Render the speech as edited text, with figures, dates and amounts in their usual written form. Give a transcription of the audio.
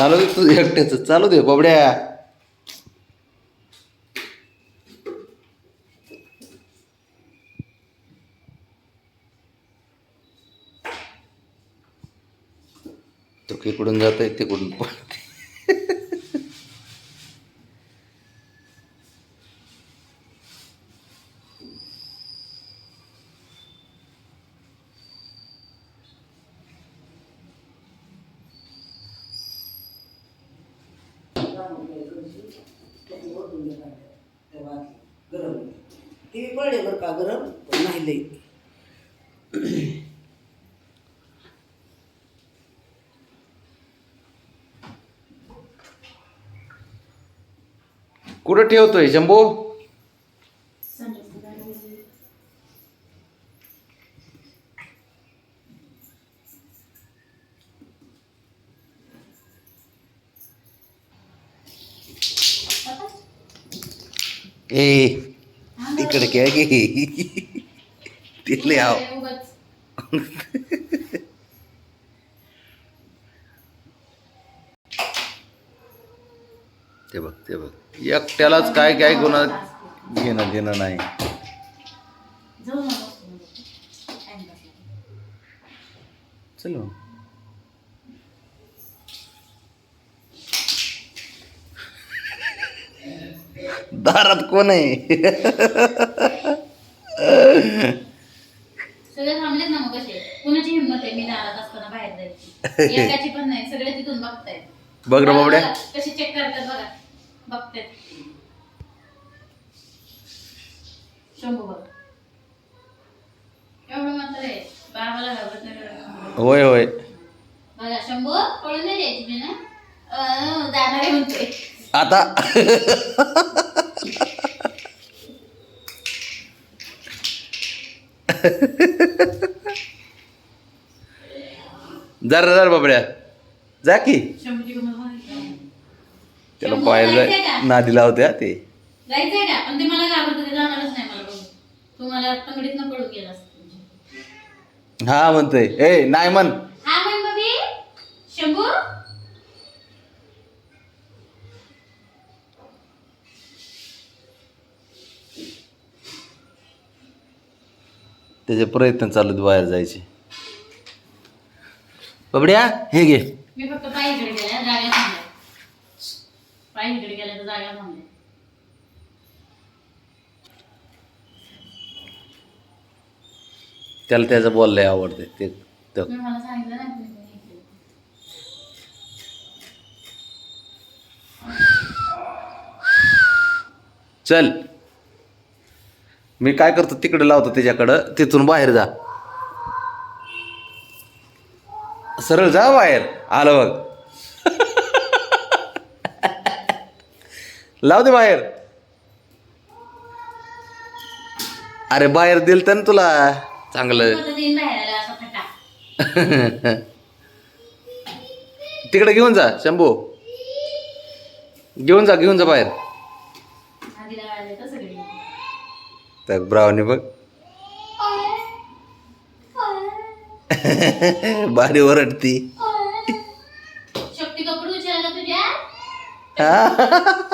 चालू दे तू एकट्याच चालू दे बाबड्या. तो इकडून जात आहे तिकडून पळते. ते पडले बरं का गरम पण नाही लई. कुठं ठेवतोय शंभू? ए तिकडे काय गे तिथले आव. ते बघ ते बघ एकट्यालाच काय काय गुन्हा घेणं देणं नाही. चलो दारात कोण आहे? सगळे थांबलेत ना मग कसे कुणाची हिंमत आहे मी दारात असताना बाहेर जायची. एकाची पण नाही सगळे तिथून बघतायत. बघ रे बाबड्या कशी चेक करतात बघा बघतायत. शंभू बघ एवढं मात्र आहे बाबाला घाबरत नाही. होय होय बघा शंभू पळून नाही द्यायची मी ना जाणार आहे म्हणतोय आता. जरा जरा बाबड्या जा की. शंभूची गंमत बघितली. त्याला बाहेर जाय नादी लावत्या ते. जायचंय का पण ते मला घाबरत ते जाणारच नाही मला बघून. तुम्हाला तंगडीत न पळून गेला असत. हा म्हणतोय ए नाही म्हण. हा म्हण बबी शंभू. त्याचे प्रयत्न चालू आहेत बाहेर जायचे. बाबड्या हे घे. मी फक्त पायीकडे गेल्या जागा थांबल्या. पायीकडे गेल्या तर जागा थांबल्या. त्याला त्याचं बोललंय आवडते ते. तुम्ही मला सांगितलं ना तुम्ही कोणी केलं. चल मी काय करतो तिकडे लावतो त्याच्याकडं तिथून बाहेर जा. सरळ जा बाहेर. आलं बघ. लाव दे बाहेर. अरे बाहेर दिल तर ना तुला चांगलं. स्वतः देईन बाहेर आला असा फटा. तिकडे घेऊन जा शंभू. घेऊन जा बाहेर. आधीला वाजले तर सगळे. तर ब्रावनी बघ. भारी ओरडती. शक्ती कपडे उचलायला तुझ्या. हा